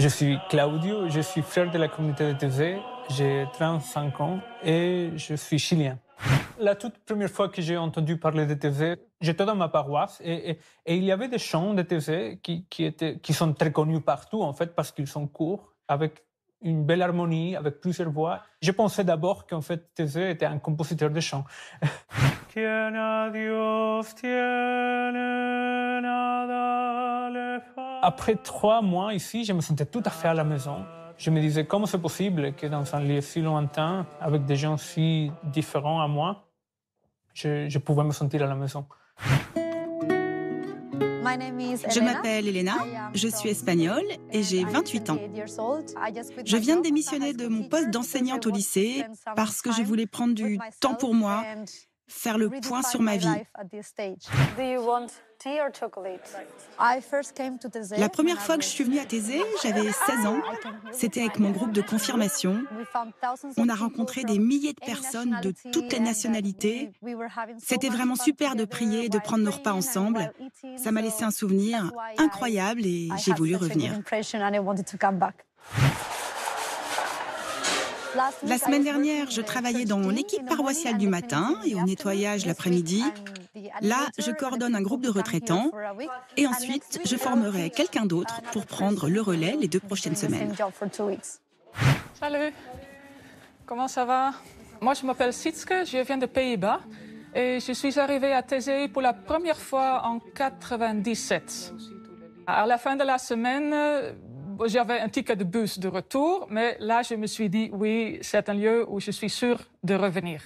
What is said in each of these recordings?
Je suis Claudio, je suis frère de la communauté de Thésée, j'ai 35 ans et je suis chilien. La toute première fois que j'ai entendu parler de Thésée, j'étais dans ma paroisse et il y avait des chants de Thésée qui sont très connus partout en fait parce qu'ils sont courts, avec une belle harmonie, avec plusieurs voix. Je pensais d'abord qu'en fait Thésée était un compositeur de chants. Tiene a Dios, tiene nada le falta. Après 3 mois ici, je me sentais tout à fait à la maison. Je me disais comment c'est possible que dans un lieu si lointain, avec des gens si différents à moi, je pouvais me sentir à la maison. Je m'appelle Elena, je suis espagnole et j'ai 28 ans. Je viens de démissionner de mon poste d'enseignante au lycée parce que je voulais prendre du temps pour moi, faire le point sur ma vie. La première fois que je suis venue à Thésée, j'avais 16 ans. C'était avec mon groupe de confirmation. On a rencontré des milliers de personnes de toutes les nationalités. C'était vraiment super de prier et de prendre nos repas ensemble. Ça m'a laissé un souvenir incroyable et j'ai voulu revenir. La semaine dernière, je travaillais dans l'équipe paroissiale du matin et au nettoyage l'après-midi. Là, je coordonne un groupe de retraitants et ensuite, je formerai quelqu'un d'autre pour prendre le relais les 2 prochaines semaines. Salut, comment ça va? Moi, je m'appelle Sitske, je viens des Pays-Bas et je suis arrivée à Thésée pour la première fois en 1997. À la fin de la semaine, j'avais un ticket de bus de retour, mais là, je me suis dit, oui, c'est un lieu où je suis sûre de revenir.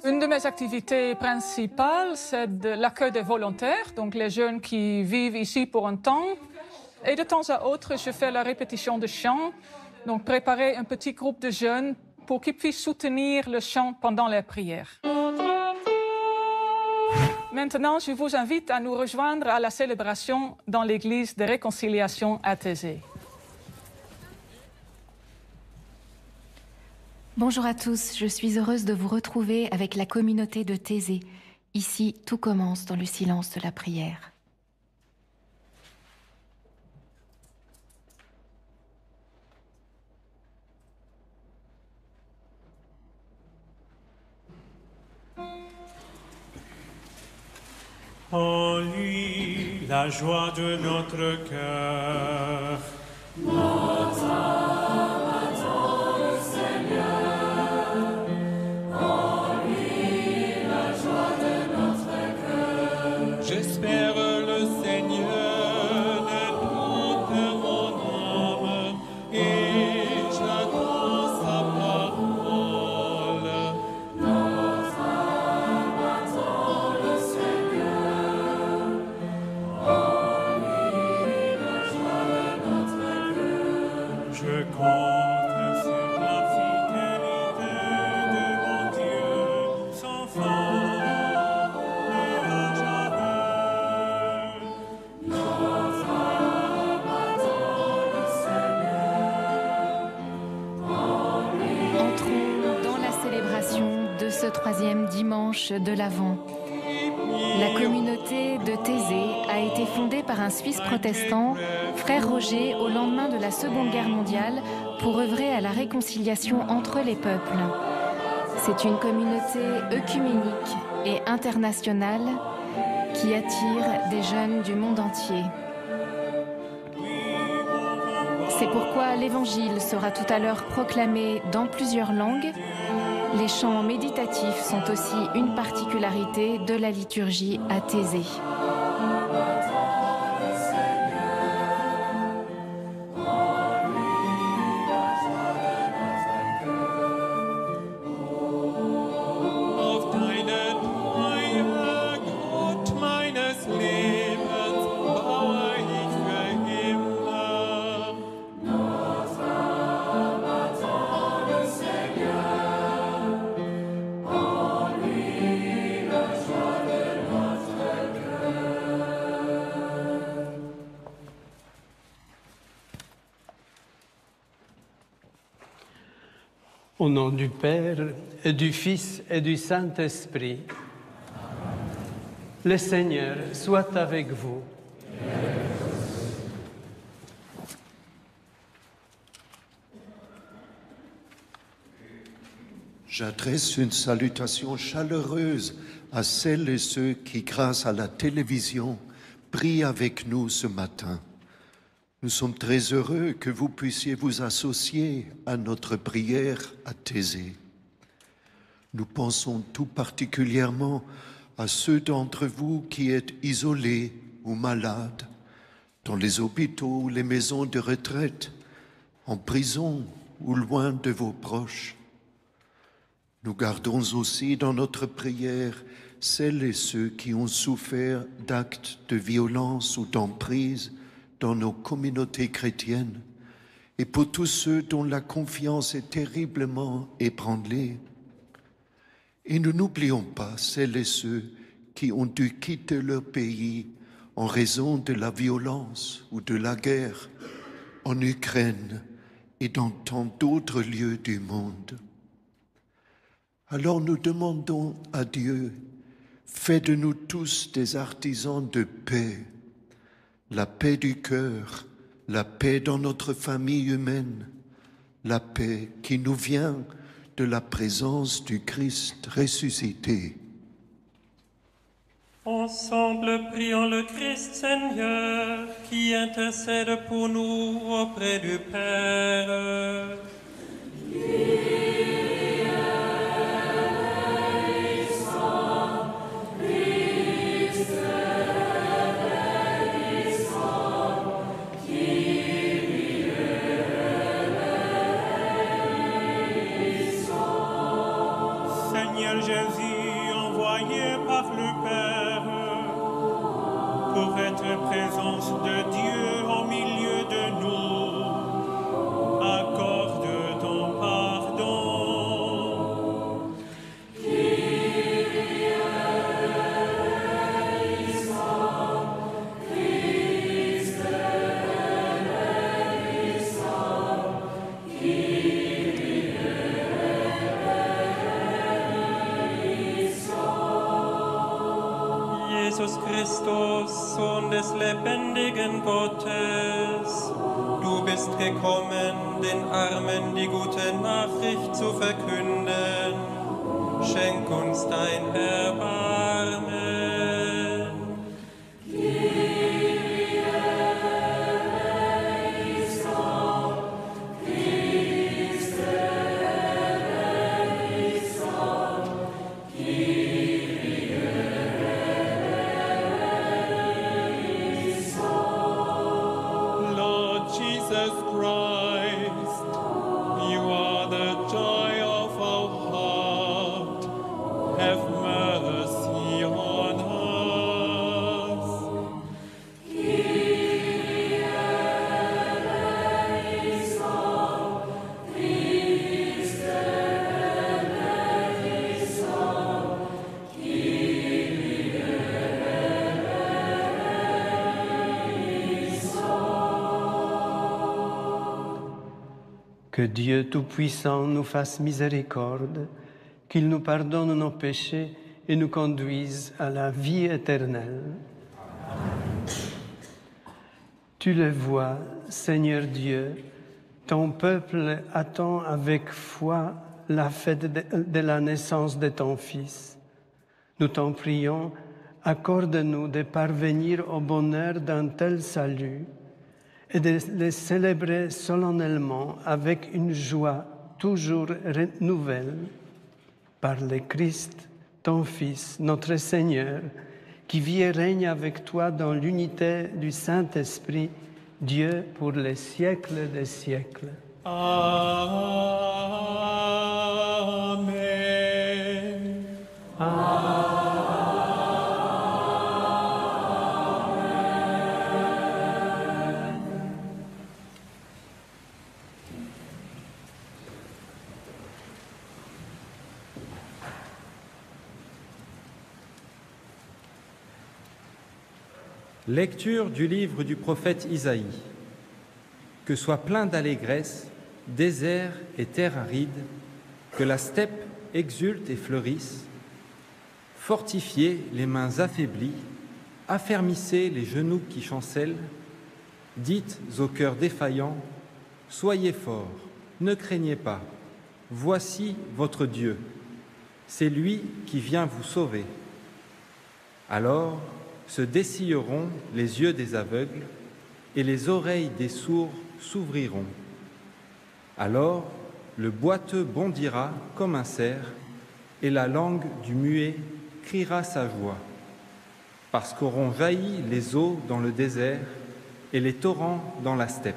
Une de mes activités principales, c'est l'accueil des volontaires, donc les jeunes qui vivent ici pour un temps. Et de temps à autre, je fais la répétition de chant, donc préparer un petit groupe de jeunes pour qu'ils puissent soutenir le chant pendant les prières. Maintenant, je vous invite à nous rejoindre à la célébration dans l'église de réconciliation à Thésée. Bonjour à tous, je suis heureuse de vous retrouver avec la communauté de Thésée. Ici, tout commence dans le silence de la prière. En lui, la joie de notre cœur. Notre âme attend le Seigneur. En lui, la joie de notre cœur. J'espère le Seigneur de toute mon âme et j'attends sa parole. Notre âme attend le Seigneur. Je compte sur la fidélité de mon Dieu, sans fin et à jamais. Notre âme attend le Seigneur. Entrons dans la célébration de ce 3e dimanche de l'Avent. La communauté de Thésée a été fondée par un Suisse protestant, frère Roger, au lendemain de la Seconde Guerre mondiale, pour œuvrer à la réconciliation entre les peuples. C'est une communauté œcuménique et internationale qui attire des jeunes du monde entier. C'est pourquoi l'Évangile sera tout à l'heure proclamé dans plusieurs langues. Les chants méditatifs sont aussi une particularité de la liturgie à Thésée. Auf deine Treue, Gott meines Lebens, baue ich für immer. Notre âme attend le Seigneur. En lui, la joie de notre cœur. Au nom du Père, et du Fils, et du Saint-Esprit. Le Seigneur soit avec vous. J'adresse une salutation chaleureuse à celles et ceux qui, grâce à la télévision, prient avec nous ce matin. Nous sommes très heureux que vous puissiez vous associer à notre prière à Thésée. Nous pensons tout particulièrement à ceux d'entre vous qui êtes isolés ou malades, dans les hôpitaux ou les maisons de retraite, en prison ou loin de vos proches. Nous gardons aussi dans notre prière celles et ceux qui ont souffert d'actes de violence ou d'emprise dans nos communautés chrétiennes, et pour tous ceux dont la confiance est terriblement ébranlée. Et nous n'oublions pas celles et ceux qui ont dû quitter leur pays en raison de la violence ou de la guerre en Ukraine et dans tant d'autres lieux du monde. Alors nous demandons à Dieu, fais de nous tous des artisans de paix, la paix du cœur, la paix dans notre famille humaine, la paix qui nous vient de la présence du Christ ressuscité. Ensemble, prions le Christ Seigneur qui intercède pour nous auprès du Père. Seigneur Jésus, envoyé par le Père, pour être présence de Dieu au milieu de nous, accorde ton pardon. Jesus Christus, Sohn des lebendigen Gottes, du bist gekommen, den Armen die gute Nachricht zu verkünden. Schenk uns dein Erbarmen. Jesus Christ, you are the joy of our heart. Have mercy on us. Que Dieu Tout-Puissant nous fasse miséricorde, qu'il nous pardonne nos péchés et nous conduise à la vie éternelle. Tu le vois, Seigneur Dieu, ton peuple attend avec foi la fête de la naissance de ton Fils. Nous t'en prions, accorde-nous de parvenir au bonheur d'un tel salut et de les célébrer solennellement avec une joie toujours nouvelle par le Christ, ton Fils, notre Seigneur, qui vit et règne avec toi dans l'unité du Saint-Esprit, Dieu pour les siècles des siècles. Amen. Lecture du livre du prophète Isaïe. Que soit plein d'allégresse, désert et terre aride, que la steppe exulte et fleurisse. Fortifiez les mains affaiblies, affermissez les genoux qui chancellent, dites au cœur défaillant, soyez forts, ne craignez pas, voici votre Dieu, c'est lui qui vient vous sauver. Alors se dessilleront les yeux des aveugles et les oreilles des sourds s'ouvriront. Alors le boiteux bondira comme un cerf et la langue du muet criera sa joie, parce qu'auront jailli les eaux dans le désert et les torrents dans la steppe.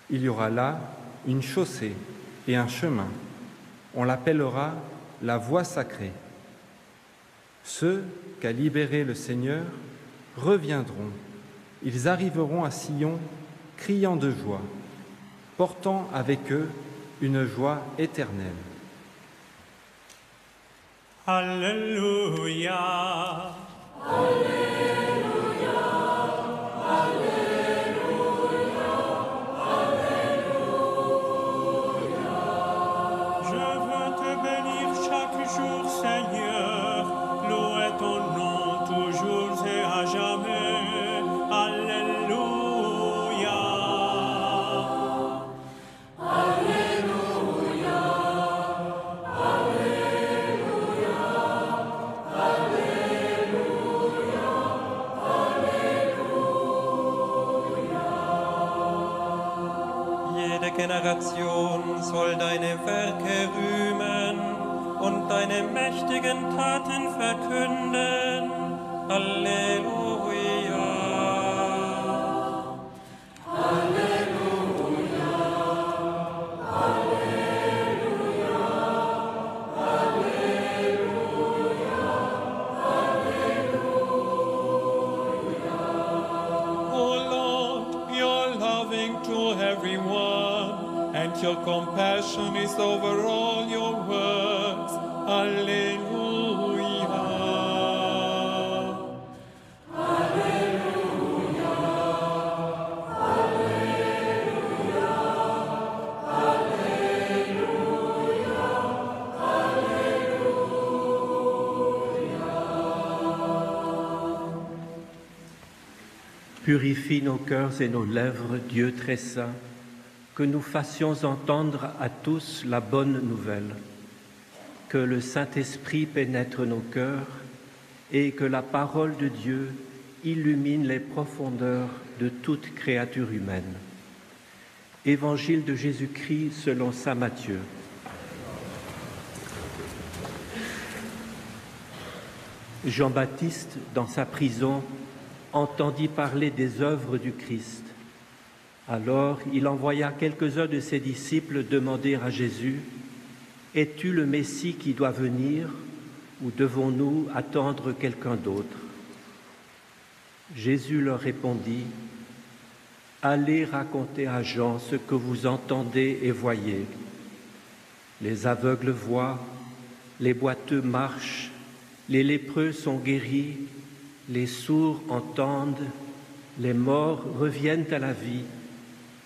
Il y aura là une chaussée et un chemin. On l'appellera la voie sacrée. Ceux qu'a libérés le Seigneur reviendront. Ils arriveront à Sion criant de joie, portant avec eux une joie éternelle. Alléluia. Alléluia, Alléluia, Alléluia. Je veux te bénir chaque jour, Seigneur. Louer ton nom toujours et à jamais. Alléluia. Alléluia, Alléluia, Alléluia, Alléluia. Jede Generation soll deine Werke rühmen und deine mächtigen Taten verkünden. Halleluja. Halleluja. Halleluja. Halleluja. Halleluja. O Lord, you're loving to everyone, and your compassion is over all your works. Alleluia. Alléluia, Alléluia, Alléluia, Alléluia. Purifie nos cœurs et nos lèvres, Dieu très saint, que nous fassions entendre à tous la bonne nouvelle, que le Saint-Esprit pénètre nos cœurs et que la parole de Dieu illumine les profondeurs de toute créature humaine. Évangile de Jésus-Christ selon saint Matthieu. Jean-Baptiste, dans sa prison, entendit parler des œuvres du Christ. Alors il envoya quelques-uns de ses disciples demander à Jésus, « Es-tu le Messie qui doit venir ou devons-nous attendre quelqu'un d'autre ?» Jésus leur répondit, « Allez raconter à Jean ce que vous entendez et voyez. Les aveugles voient, les boiteux marchent, les lépreux sont guéris, les sourds entendent, les morts reviennent à la vie,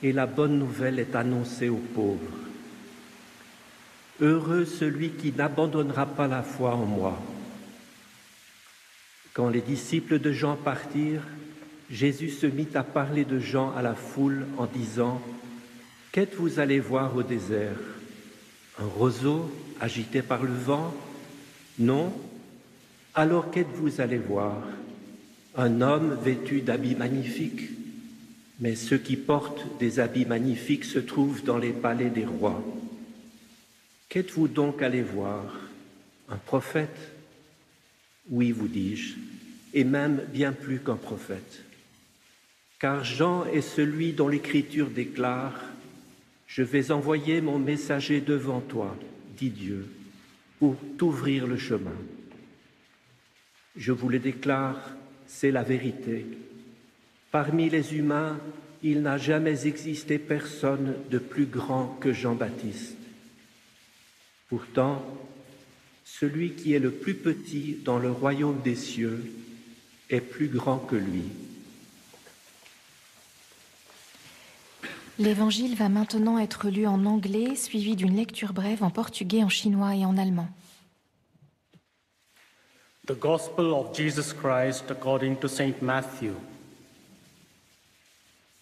et la bonne nouvelle est annoncée aux pauvres. Heureux celui qui n'abandonnera pas la foi en moi. » Quand les disciples de Jean partirent, Jésus se mit à parler de Jean à la foule en disant, « Qu'êtes-vous allés voir au désert? Un roseau agité par le vent? Non? Alors qu'êtes-vous allés voir? Un homme vêtu d'habits magnifiques? Mais ceux qui portent des habits magnifiques se trouvent dans les palais des rois. Qu'êtes-vous donc allés voir? Un prophète? Oui, vous dis-je, et même bien plus qu'un prophète. Car Jean est celui dont l'Écriture déclare « Je vais envoyer mon messager devant toi, dit Dieu, pour t'ouvrir le chemin. » Je vous le déclare, c'est la vérité. Parmi les humains, il n'a jamais existé personne de plus grand que Jean-Baptiste. Pourtant, celui qui est le plus petit dans le royaume des cieux est plus grand que lui. L'Évangile va maintenant être lu en anglais, suivi d'une lecture brève en portugais, en chinois et en allemand. The Gospel of Jesus Christ according to St. Matthew.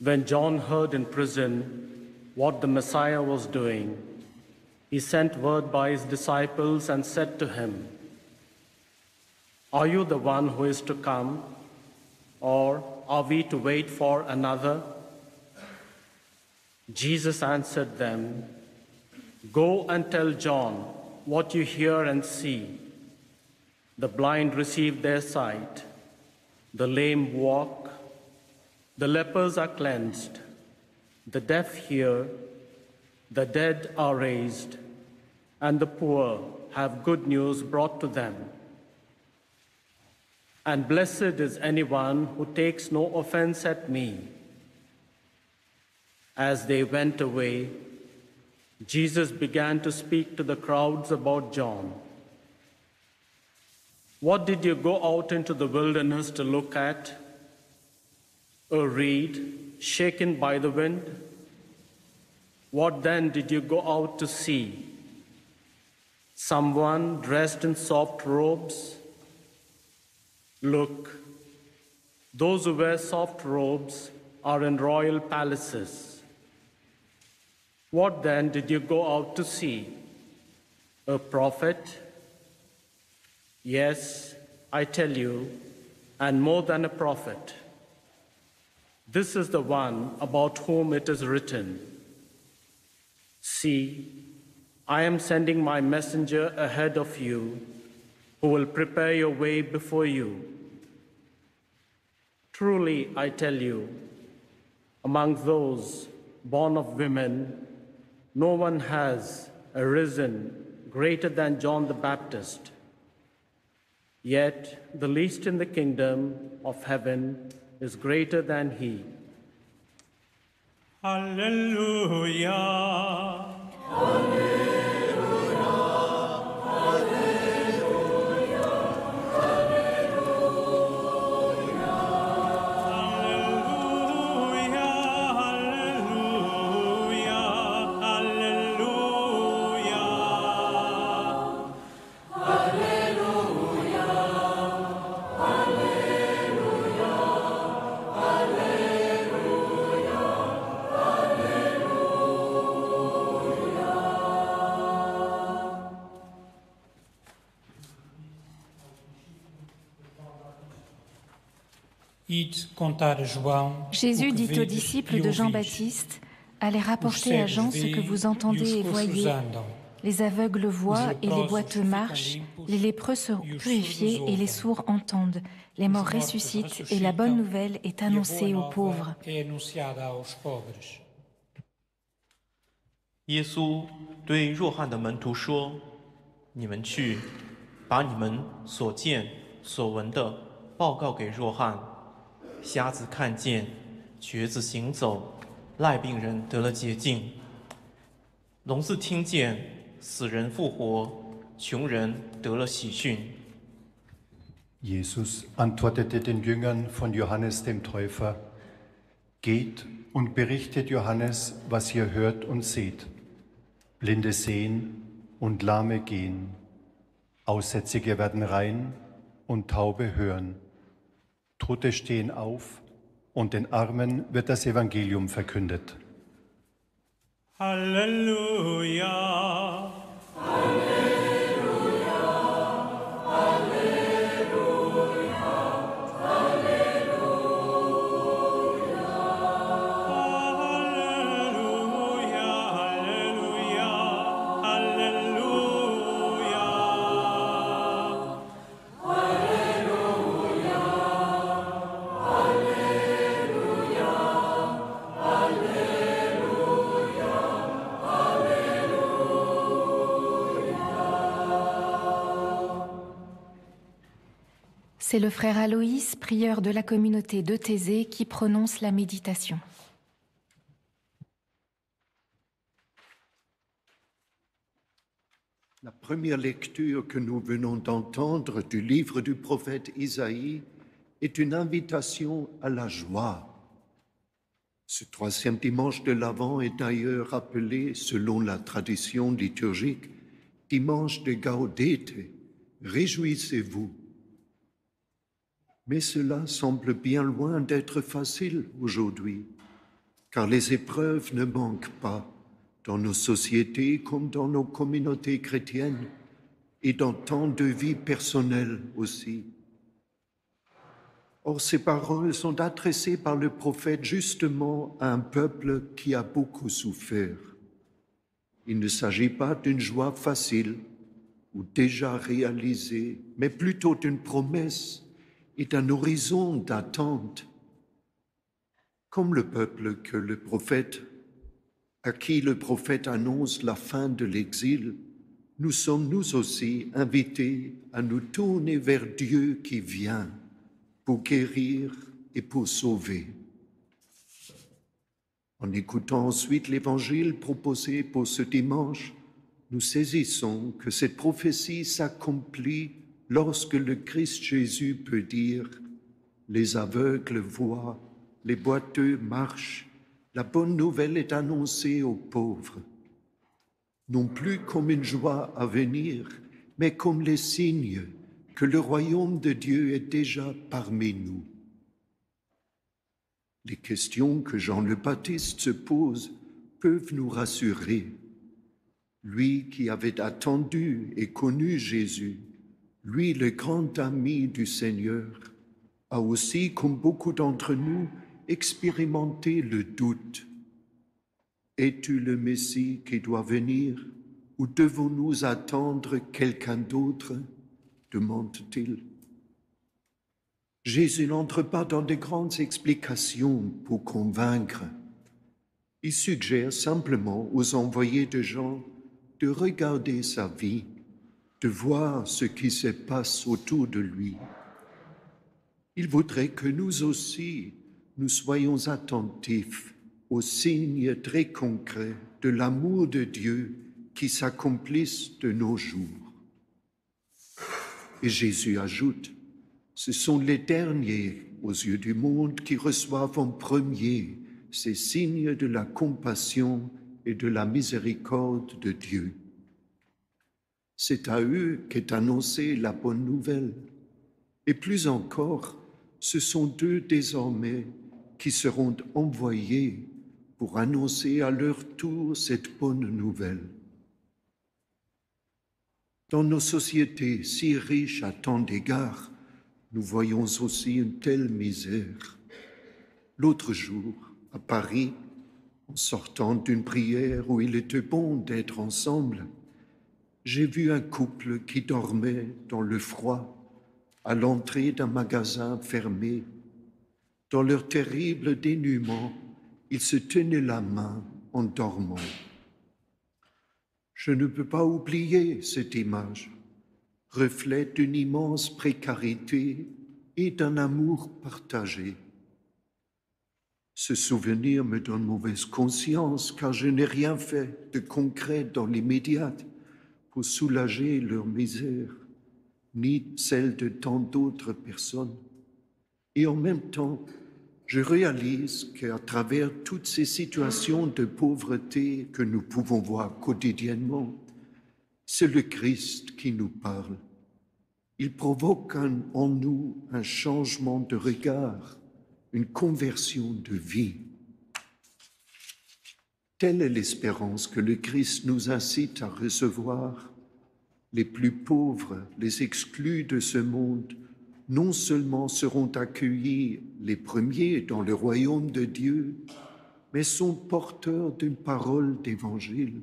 When John heard in prison what the Messiah was doing, he sent word by his disciples and said to him, "Are you the one who is to come, or are we to wait for another?" Jesus answered them, "Go and tell John what you hear and see. The blind receive their sight, the lame walk, the lepers are cleansed, the deaf hear, the dead are raised, and the poor have good news brought to them. And blessed is anyone who takes no offense at me." As they went away, Jesus began to speak to the crowds about John. "What did you go out into the wilderness to look at? A reed shaken by the wind? What then did you go out to see? Someone dressed in soft robes? Look, those who wear soft robes are in royal palaces. What then did you go out to see? A prophet? Yes, I tell you, and more than a prophet. This is the one about whom it is written, 'See, I am sending my messenger ahead of you, who will prepare your way before you.' Truly, I tell you, among those born of women, no one has arisen greater than John the Baptist. Yet the least in the kingdom of heaven is greater than he." Hallelujah. Jésus dit aux disciples de Jean-Baptiste, « Allez rapporter à Jean ce que vous entendez et voyez. Les aveugles voient et les boiteux marchent, les lépreux sont purifiés et les sourds entendent, les morts ressuscitent et la bonne nouvelle est annoncée aux pauvres. » 耶稣对若翰的门徒说：“你们去，把你们所见所闻的报告给若翰。瞎子看见，瘸子行走，癩病人得了洁净，聋子听见，死人复活，穷人得了喜讯。” Jesus antwortete den Jüngern von Johannes dem Täufer: „Geht und berichtet Johannes, was ihr hört und seht. Blinde sehen und Lahme gehen, Aussätzige werden rein und Taube hören. Tote stehen auf und den Armen wird das Evangelium verkündet." Halleluja. C'est le frère Aloïs, prieur de la communauté de Thésée, qui prononce la méditation. La première lecture que nous venons d'entendre du livre du prophète Isaïe est une invitation à la joie. Ce troisième dimanche de l'Avent est d'ailleurs appelé, selon la tradition liturgique, dimanche de Gaudete, réjouissez-vous. Mais cela semble bien loin d'être facile aujourd'hui, car les épreuves ne manquent pas dans nos sociétés comme dans nos communautés chrétiennes et dans tant de vies personnelles aussi. Or, ces paroles sont adressées par le prophète justement à un peuple qui a beaucoup souffert. Il ne s'agit pas d'une joie facile ou déjà réalisée, mais plutôt d'une promesse et d'un horizon d'attente. Comme le peuple à qui le prophète annonce la fin de l'exil, nous sommes nous aussi invités à nous tourner vers Dieu qui vient pour guérir et pour sauver. En écoutant ensuite l'évangile proposé pour ce dimanche, nous saisissons que cette prophétie s'accomplit lorsque le Christ Jésus peut dire « Les aveugles voient, les boiteux marchent, la bonne nouvelle est annoncée aux pauvres ». Non plus comme une joie à venir, mais comme les signes que le royaume de Dieu est déjà parmi nous. Les questions que Jean le Baptiste se pose peuvent nous rassurer. Lui qui avait attendu et connu Jésus, lui le grand ami du Seigneur, a aussi, comme beaucoup d'entre nous, expérimenté le doute. Es-tu le Messie qui doit venir ou devons-nous attendre quelqu'un d'autre ? Demande-t-il. Jésus n'entre pas dans de grandes explications pour convaincre. Il suggère simplement aux envoyés de Jean de regarder sa vie, de voir ce qui se passe autour de lui. Il voudrait que nous aussi, nous soyons attentifs aux signes très concrets de l'amour de Dieu qui s'accomplissent de nos jours. Et Jésus ajoute, ce sont les derniers aux yeux du monde qui reçoivent en premier ces signes de la compassion et de la miséricorde de Dieu. C'est à eux qu'est annoncée la bonne nouvelle. Et plus encore, ce sont d'eux désormais qui seront envoyés pour annoncer à leur tour cette bonne nouvelle. Dans nos sociétés si riches à tant d'égards, nous voyons aussi une telle misère. L'autre jour, à Paris, en sortant d'une prière où il était bon d'être ensemble, j'ai vu un couple qui dormait dans le froid à l'entrée d'un magasin fermé. Dans leur terrible dénuement, ils se tenaient la main en dormant. Je ne peux pas oublier cette image, reflet d'une immense précarité et d'un amour partagé. Ce souvenir me donne mauvaise conscience car je n'ai rien fait de concret dans l'immédiat pour soulager leur misère, ni celle de tant d'autres personnes. Et en même temps, je réalise qu'à travers toutes ces situations de pauvreté que nous pouvons voir quotidiennement, c'est le Christ qui nous parle. Il provoque en nous un changement de regard, une conversion de vie. Telle est l'espérance que le Christ nous incite à recevoir. Les plus pauvres, les exclus de ce monde, non seulement seront accueillis les premiers dans le royaume de Dieu, mais sont porteurs d'une parole d'évangile.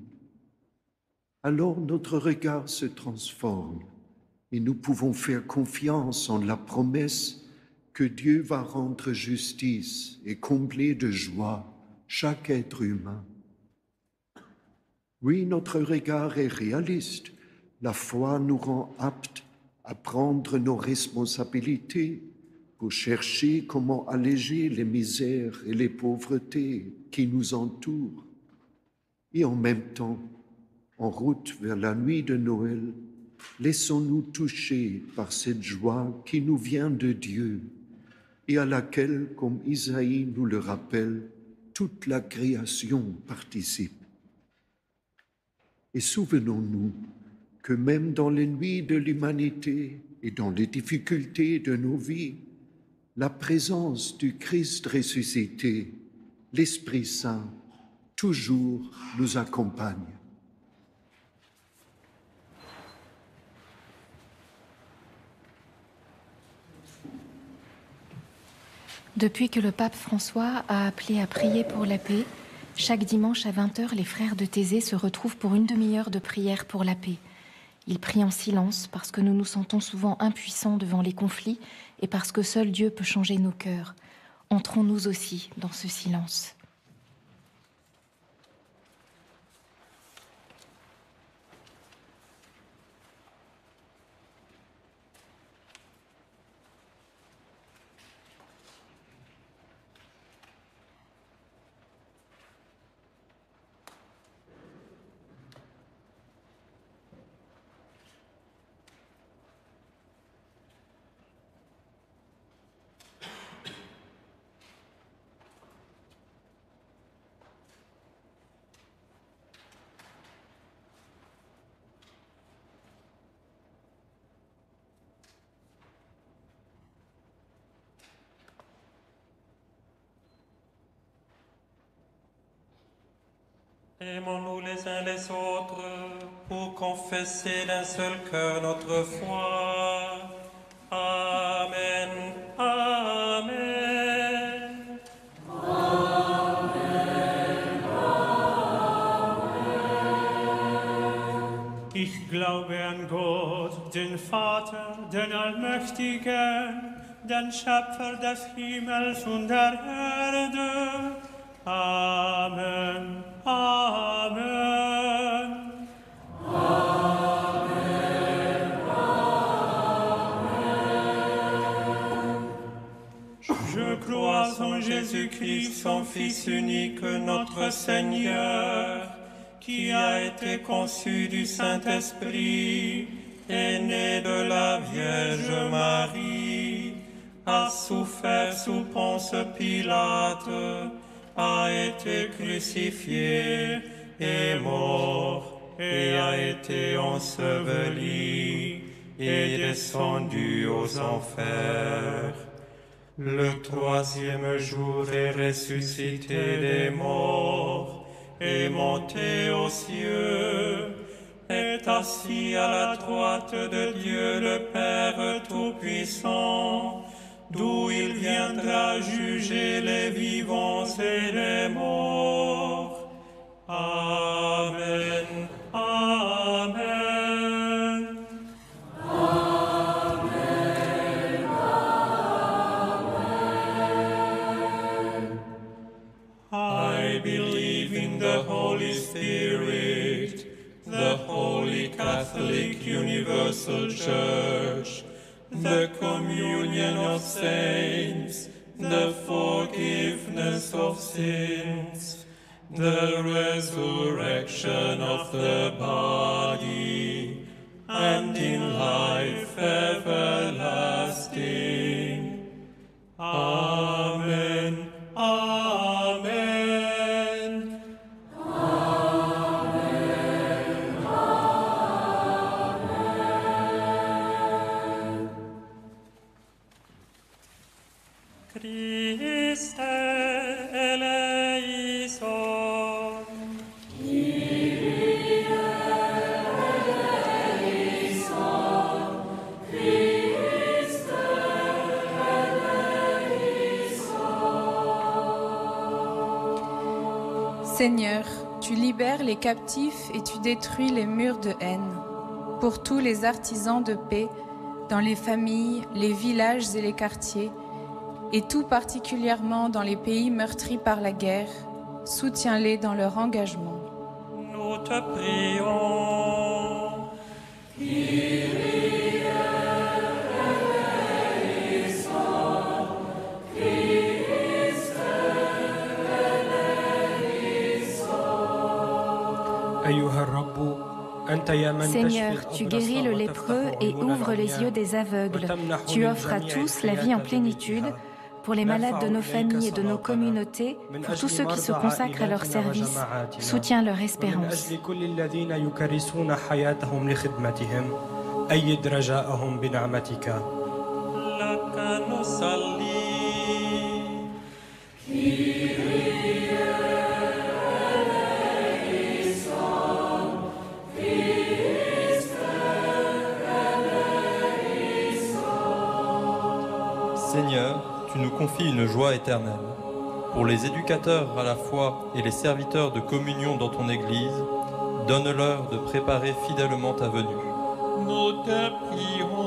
Alors notre regard se transforme et nous pouvons faire confiance en la promesse que Dieu va rendre justice et combler de joie chaque être humain. Oui, notre regard est réaliste. La foi nous rend aptes à prendre nos responsabilités pour chercher comment alléger les misères et les pauvretés qui nous entourent. Et en même temps, en route vers la nuit de Noël, laissons-nous toucher par cette joie qui nous vient de Dieu et à laquelle, comme Isaïe nous le rappelle, toute la création participe. Et souvenons-nous que même dans les nuits de l'humanité et dans les difficultés de nos vies, la présence du Christ ressuscité, l'Esprit Saint, toujours nous accompagne. Depuis que le pape François a appelé à prier pour la paix, chaque dimanche à 20h, les frères de Thésée se retrouvent pour une demi-heure de prière pour la paix. Ils prient en silence parce que nous nous sentons souvent impuissants devant les conflits et parce que seul Dieu peut changer nos cœurs. Entrons nous aussi dans ce silence. Aimons-nous les uns les autres pour confesser d'un seul cœur notre foi. Amen. Amen. Amen. Amen. Ich glaube an Gott, den Vater, den Allmächtigen, den Schöpfer des Himmels und der Erde. Amen. Amen. Amen. Amen. Je crois en Jésus-Christ, son Fils unique, notre Seigneur, qui a été conçu du Saint-Esprit, est né de la Vierge Marie, a souffert sous Ponce Pilate, a été crucifié, est mort, et a été enseveli, et descendu aux enfers. Le troisième jour est ressuscité des morts, est monté aux cieux, est assis à la droite de Dieu le Père Tout-Puissant, d'où il viendra juger les vivants et les morts. Amen. Amen. Amen. Amen. I believe in the Holy Spirit, the Holy Catholic Universal Church, the communion of saints, the forgiveness of sins, the resurrection of the body, and in life everlasting. Amen. Amen. Christe eleison. Kyrie eleison. Christe eleison. Seigneur, tu libères les captifs et tu détruis les murs de haine. Pour tous les artisans de paix, dans les familles, les villages et les quartiers, et tout particulièrement dans les pays meurtris par la guerre, soutiens-les dans leur engagement. Nous te prions. Kyrie eleison. Christe eleison. Seigneur, tu guéris le lépreux et ouvres les yeux des aveugles. Tu offres à tous la vie en plénitude, pour les malades de nos familles et de nos communautés, pour tous ceux qui se consacrent à leur service. Soutiens leur espérance. لك نصلي Seigneur, tu nous confies une joie éternelle. Pour les éducateurs à la foi et les serviteurs de communion dans ton Église, donne-leur de préparer fidèlement ta venue. Nous te prions.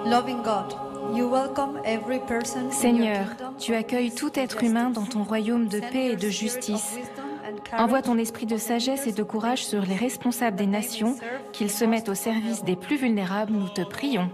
Loving God, you welcome every person. Seigneur, tu accueilles tout être humain dans ton royaume de paix et de justice. Envoie ton esprit de sagesse et de courage sur les responsables des nations, qu'ils se mettent au service des plus vulnérables, nous te prions.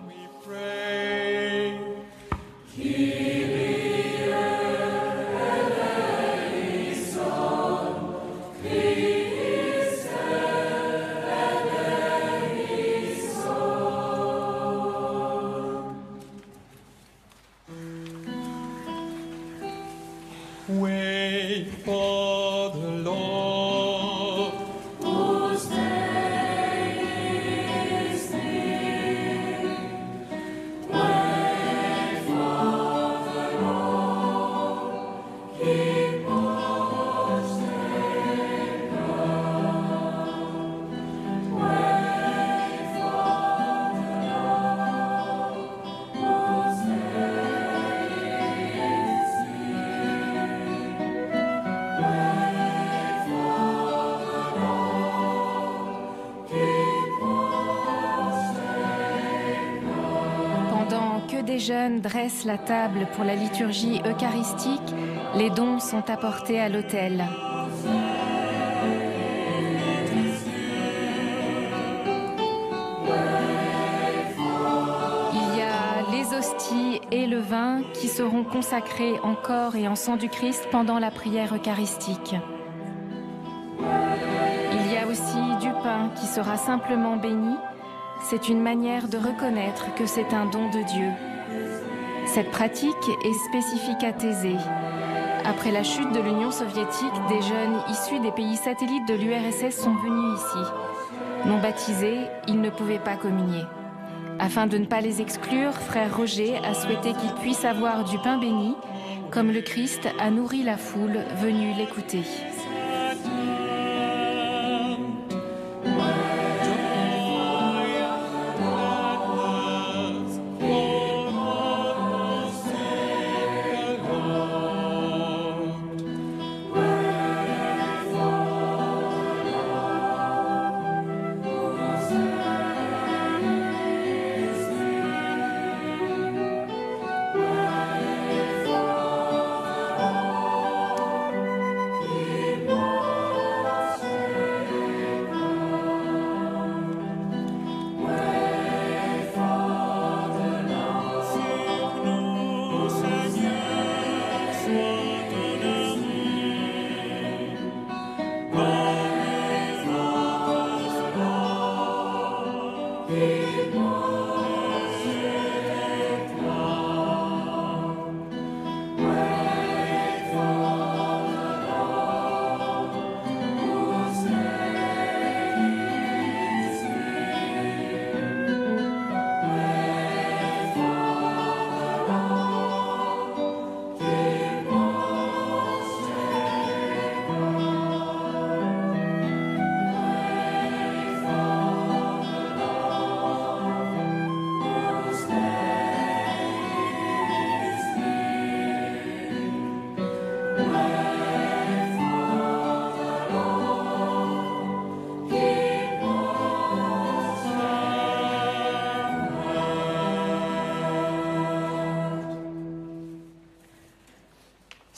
Wait for the Lord. Whose day is near. Wait for the Lord. Keep watch and come. Wait for the Lord. Whose day is Pendant que des jeunes dressent la table pour la liturgie eucharistique, les dons sont apportés à l'autel. Il y a les hosties et le vin qui seront consacrés en corps et en sang du Christ pendant la prière eucharistique. Il y a aussi du pain qui sera simplement béni. C'est une manière de reconnaître que c'est un don de Dieu. Cette pratique est spécifique à Thésée. Après la chute de l'Union soviétique, des jeunes issus des pays satellites de l'URSS sont venus ici. Non baptisés, ils ne pouvaient pas communier. Afin de ne pas les exclure, frère Roger a souhaité qu'ils puissent avoir du pain béni, comme le Christ a nourri la foule venue l'écouter.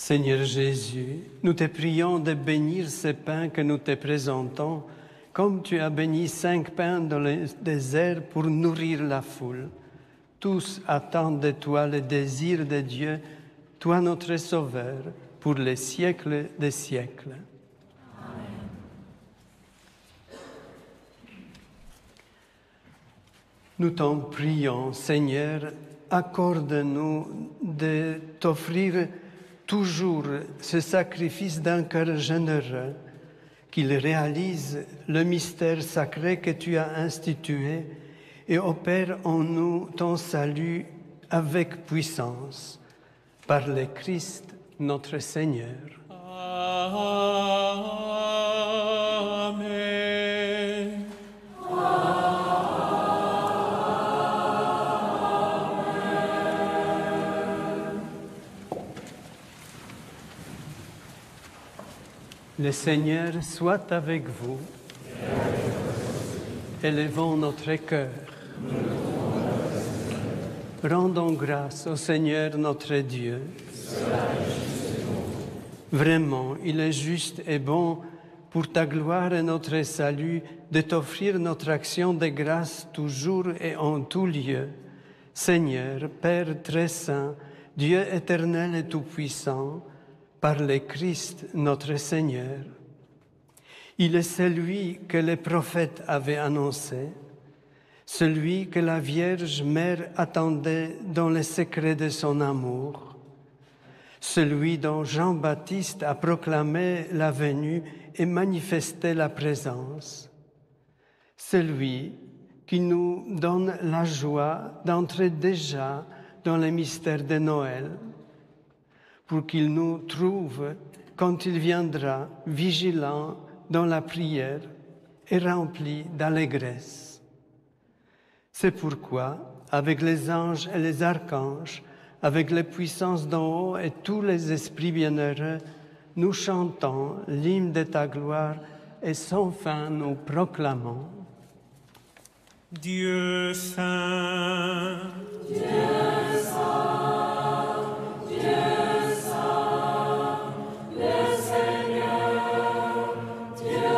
Seigneur Jésus, nous te prions de bénir ces pains que nous te présentons, comme tu as béni 5 pains dans le désert pour nourrir la foule. Tous attendent de toi le désir de Dieu, toi notre Sauveur, pour les siècles des siècles. Amen. Nous t'en prions, Seigneur, accorde-nous de t'offrir toujours ce sacrifice d'un cœur généreux, qu'il réalise le mystère sacré que tu as institué et opère en nous ton salut avec puissance. Par le Christ, notre Seigneur. Amen. Le Seigneur soit avec vous. Élevons notre cœur. Rendons grâce au Seigneur notre Dieu. Vraiment, il est juste et bon pour ta gloire et notre salut de t'offrir notre action de grâce toujours et en tout lieu. Seigneur, Père très saint, Dieu éternel et tout-puissant, par le Christ notre Seigneur. Il est celui que les prophètes avaient annoncé, celui que la Vierge Mère attendait dans le secret de son amour, celui dont Jean-Baptiste a proclamé la venue et manifesté la présence, celui qui nous donne la joie d'entrer déjà dans le mystère de Noël, pour qu'il nous trouve, quand il viendra, vigilants dans la prière et remplis d'allégresse. C'est pourquoi, avec les anges et les archanges, avec les puissances d'en haut et tous les esprits bienheureux, nous chantons l'hymne de ta gloire et sans fin nous proclamons. Dieu saint, Dieu saint, Dieu saint, le Seigneur, Dieu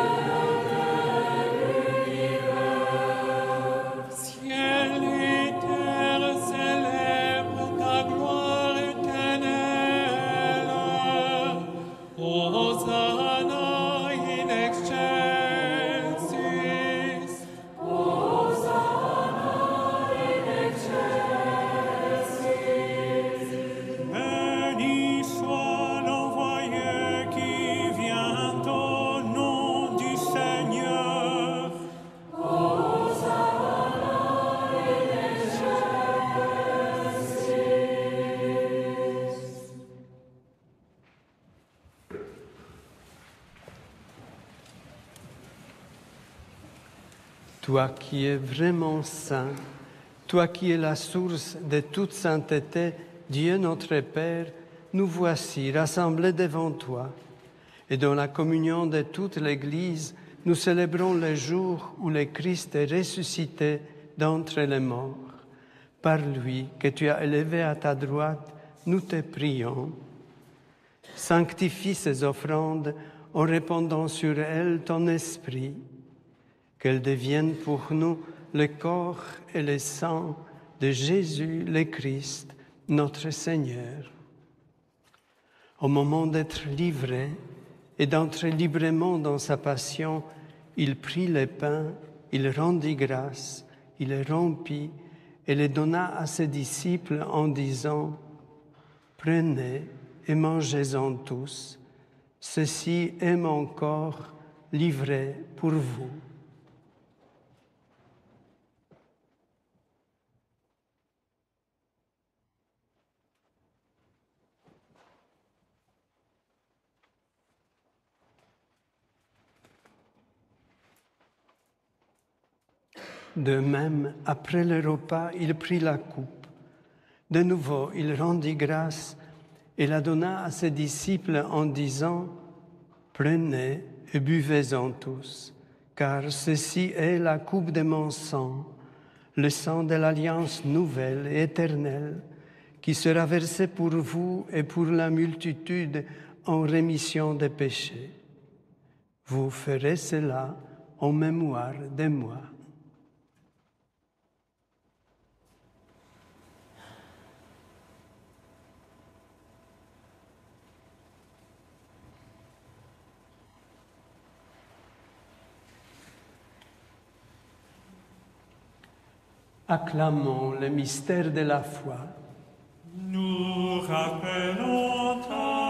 de l'univers. Ciel et terre célèbrent ta gloire éternelle. Hosanna in excelsis. Béni soit l'envoyé qui vient au nom du Seigneur. Toi qui es vraiment saint, toi qui es la source de toute sainteté, Dieu notre Père, nous voici rassemblés devant toi. Et dans la communion de toute l'Église, nous célébrons le jour où le Christ est ressuscité d'entre les morts. Par lui, que tu as élevé à ta droite, nous te prions. Sanctifie ces offrandes en répandant sur elles ton esprit, qu'elles deviennent pour nous le corps et le sang de Jésus le Christ, notre Seigneur. Au moment d'être livré et d'entrer librement dans sa passion, il prit le pain, il rendit grâce, il le rompit et le donna à ses disciples en disant « Prenez et mangez-en tous, ceci est mon corps livré pour vous. » De même, après le repas, il prit la coupe. De nouveau, il rendit grâce et la donna à ses disciples en disant « Prenez et buvez-en tous, car ceci est la coupe de mon sang, le sang de l'alliance nouvelle et éternelle, qui sera versé pour vous et pour la multitude en rémission des péchés. Vous ferez cela en mémoire de moi. » Acclamons le mystère de la foi. Nous rappelons ta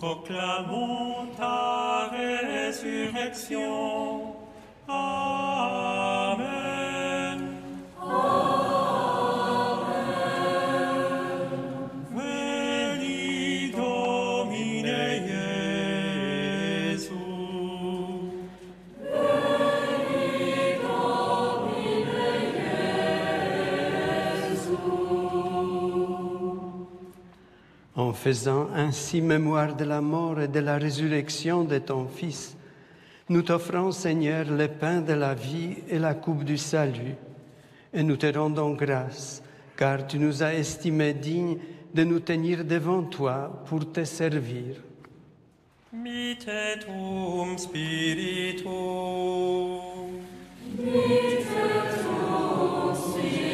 proclamons ta résurrection. Amen. Amen. Veni Domine Iesus. Veni Domine Iesus. En faisant ainsi mémoire de la mort et de la résurrection de ton Fils, nous t'offrons, Seigneur, le pain de la vie et la coupe du salut. Et nous te rendons grâce, car tu nous as estimés dignes de nous tenir devant toi pour te servir. Mit tum spiritum. Mit tum spiritum.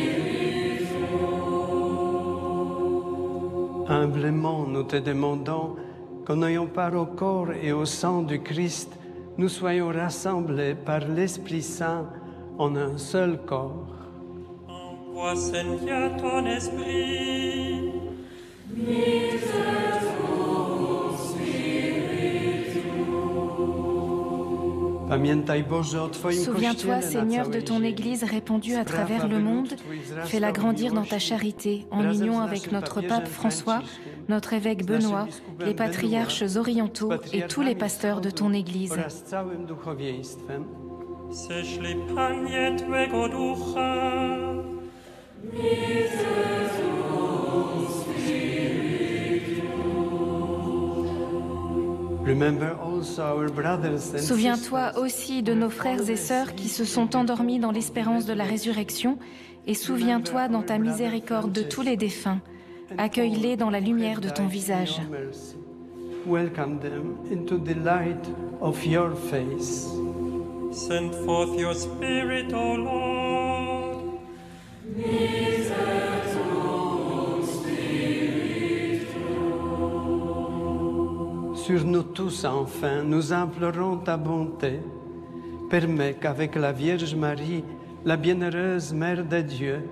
Humblement, nous te demandons qu'en ayant part au corps et au sang du Christ, nous soyons rassemblés par l'Esprit Saint en un seul corps. Envoie, Seigneur, ton esprit. Mit tum spiritum. Pamiętaj, Boże, o Twoim Souviens-toi, Kościele na Seigneur, de całej ton ziemi. Église répandue à travers le monde. Fais-la grandir dans ta charité, en union avec notre pape François, notre évêque Benoît, les patriarches orientaux et tous les pasteurs de ton Église. Oraz całym duchowieństwem. Ześlij, Panie, Twego Ducha. Mit tum spiritum. Remember also our brothers and Souviens-toi aussi de nos frères et sœurs qui se sont endormis dans l'espérance de la résurrection, et souviens-toi dans ta miséricorde de tous les défunts. Accueille-les dans la lumière de ton visage. Welcome them into the light of your face. Send forth your Spirit, O Lord. Mit tum spiritum. Sur nous tous, enfin, nous implorons ta bonté. Permets qu'avec la Vierge Marie, la bienheureuse Mère de Dieu,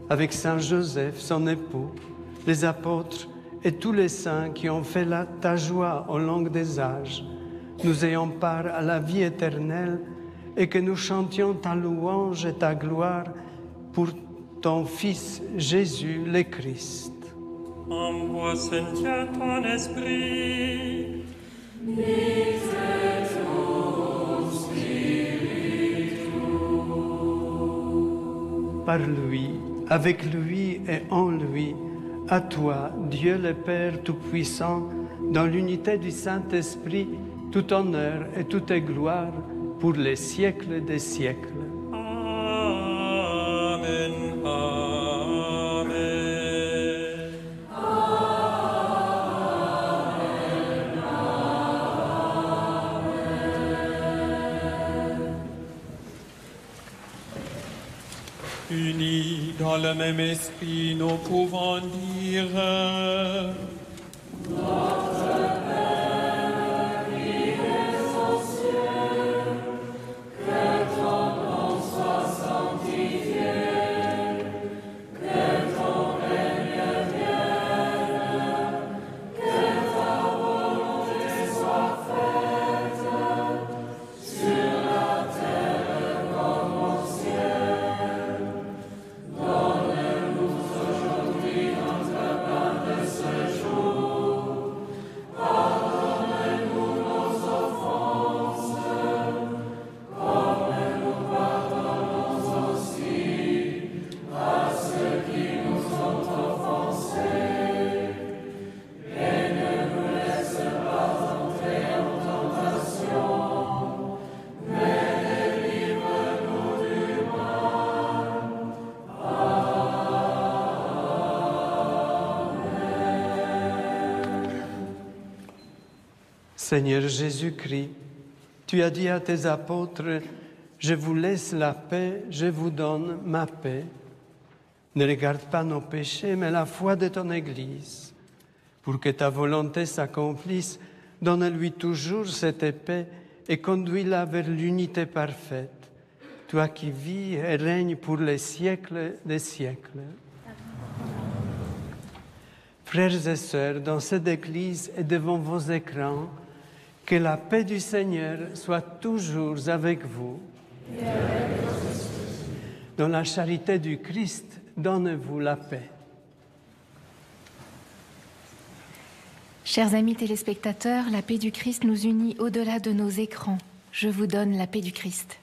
avec Saint Joseph, son époux, les apôtres et tous les saints qui ont fait ta joie au long des âges, nous ayons part à la vie éternelle et que nous chantions ta louange et ta gloire pour ton Fils Jésus le Christ. Envoie, Seigneur, ton esprit. Mit tum spiritum. Par lui, avec lui et en lui, à toi, Dieu le Père Tout-Puissant, dans l'unité du Saint-Esprit, tout honneur et toute gloire pour les siècles des siècles. Amen. Amen. Unis dans le même esprit, nous pouvons dire Notre Père qui es aux cieux, que ton nom soit sanctifié, que ton règne vienne, que ta volonté soit faite sur la terre comme au ciel. Donne-nous aujourd'hui notre pain de ce jour. Pardonne-nous nos offenses, comme nous pardonnons aussi à ceux qui nous ont offensés. Et ne nous laisse pas entrer en tentation, mais délivre-nous du mal. Seigneur Jésus-Christ, tu as dit à tes apôtres, « Je vous laisse la paix, je vous donne ma paix. » Ne regarde pas nos péchés, mais la foi de ton Église. Pour que ta volonté s'accomplisse, donne-lui toujours cette paix et conduis-la vers l'unité parfaite. Toi qui vis et règnes pour les siècles des siècles. Frères et sœurs, dans cette église et devant vos écrans, que la paix du Seigneur soit toujours avec vous. Dans la charité du Christ, donnez-vous la paix. Chers amis téléspectateurs, la paix du Christ nous unit au-delà de nos écrans. Je vous donne la paix du Christ.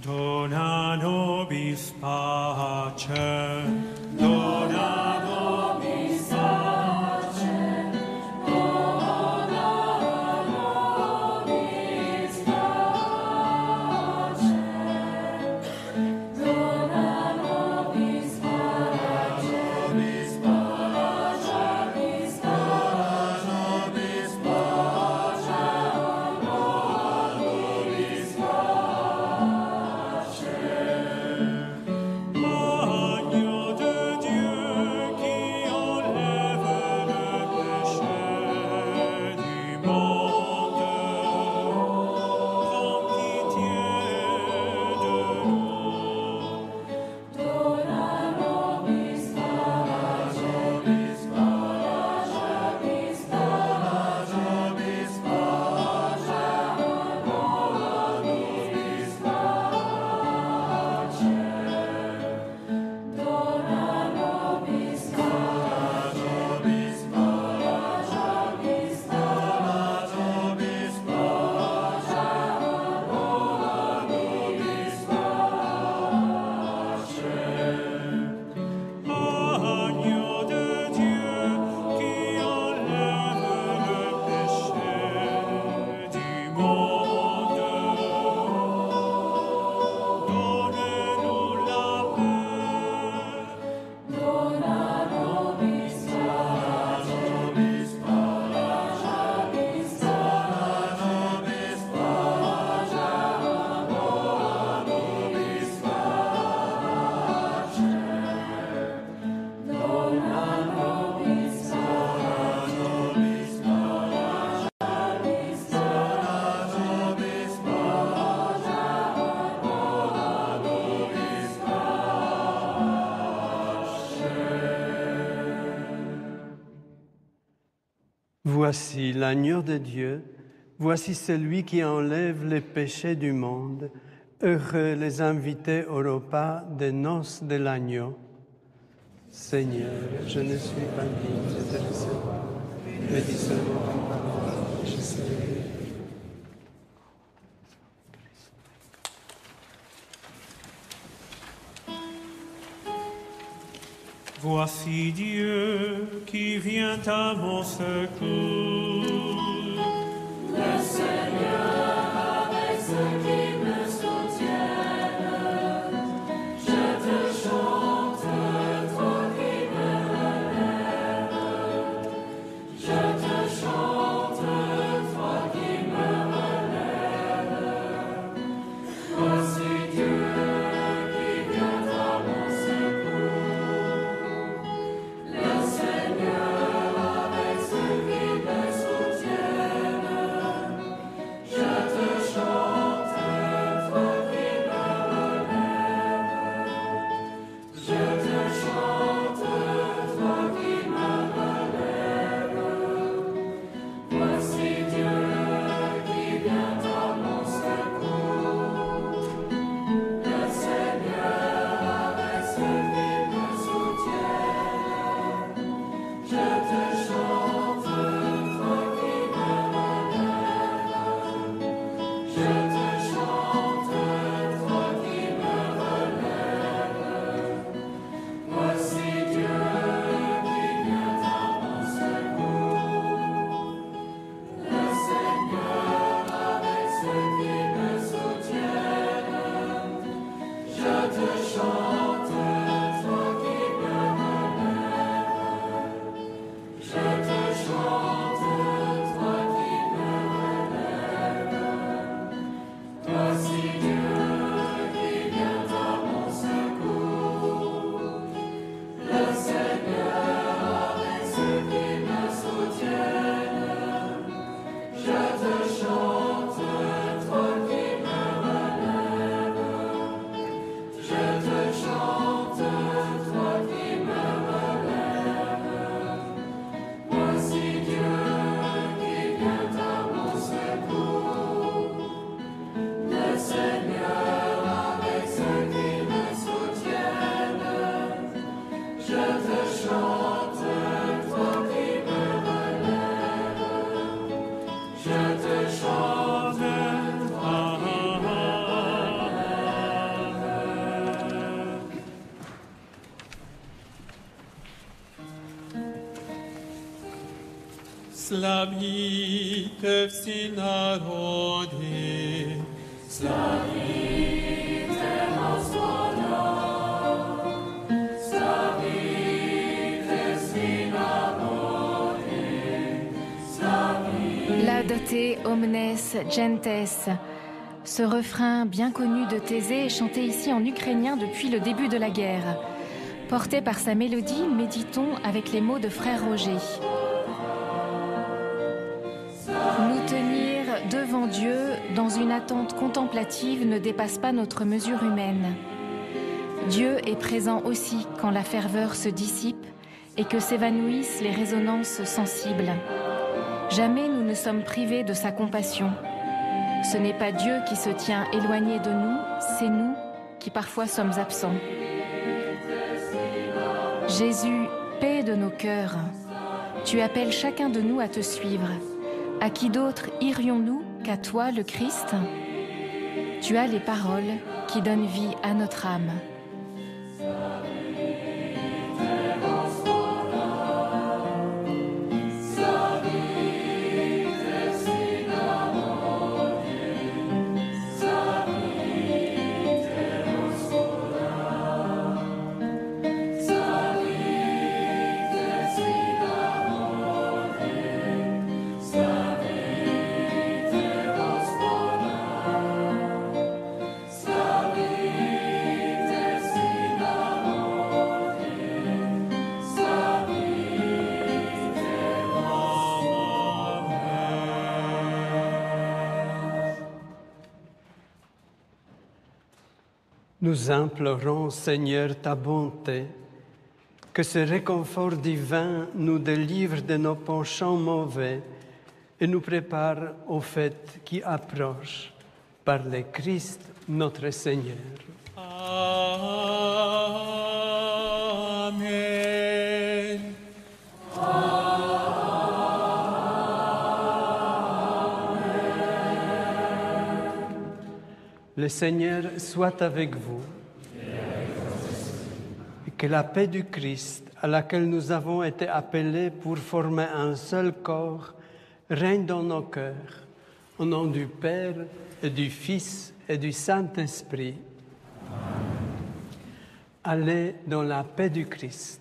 Dona nobis pacem, dona nobis pacem, dona nobis pacem, dona nobis pacem, nobis pacem, nobis pacem, nobis Agneau de Dieu qui enlève le péché du monde, prends pitié de nous. Dona nobis pacem, nobis pacem, nobis pacem, nobis pacem. Dona nobis pacem, nobis Agneau de Dieu qui enlève le péché du monde, donnez-nous la paix. Dona nobis pacem, nobis pacem, nobis pacem, nobis pacem. Dona nobis pacem, nobis Voici l'agneau de Dieu, voici celui qui enlève les péchés du monde. Heureux les invités au repas des noces de l'agneau. Seigneur, je ne suis pas digne de te recevoir, mais dis seulement une parole, je serai. Voici Dieu qui vient à mon secours. Le Seigneur avec ceux qui me soutiennent. Je te chante, toi qui me relèves. Je te chante, toi qui me relèves. Voici Dieu qui vient à mon secours. Le Seigneur avec ceux qui me soutiennent. Je te Slavite vsi narodi, Slavite Gospoda, slavite vsi narodi, slavite. Laudate omnes gentes. Ce refrain bien connu de Thésée est chanté ici en ukrainien depuis le début de la guerre. Porté par sa mélodie, méditons avec les mots de Frère Roger. Nous tenir devant Dieu dans une attente contemplative ne dépasse pas notre mesure humaine. Dieu est présent aussi quand la ferveur se dissipe et que s'évanouissent les résonances sensibles. Jamais nous ne sommes privés de sa compassion. Ce n'est pas Dieu qui se tient éloigné de nous, c'est nous qui parfois sommes absents. Jésus, paix de nos cœurs, tu appelles chacun de nous à te suivre. À qui d'autre irions-nous qu'à toi, le Christ? Tu as les paroles qui donnent vie à notre âme. Nous implorons, Seigneur, ta bonté, que ce réconfort divin nous délivre de nos penchants mauvais et nous prépare aux fêtes qui approchent par le Christ notre Seigneur. Amen. Le Seigneur soit avec vous et que la paix du Christ, à laquelle nous avons été appelés pour former un seul corps, règne dans nos cœurs, au nom du Père et du Fils et du Saint-Esprit. Allez dans la paix du Christ.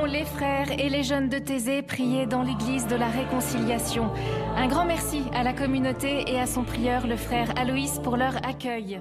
Les frères et les jeunes de Thésée priaient dans l'église de la Réconciliation. Un grand merci à la communauté et à son prieur, le frère Aloïs, pour leur accueil.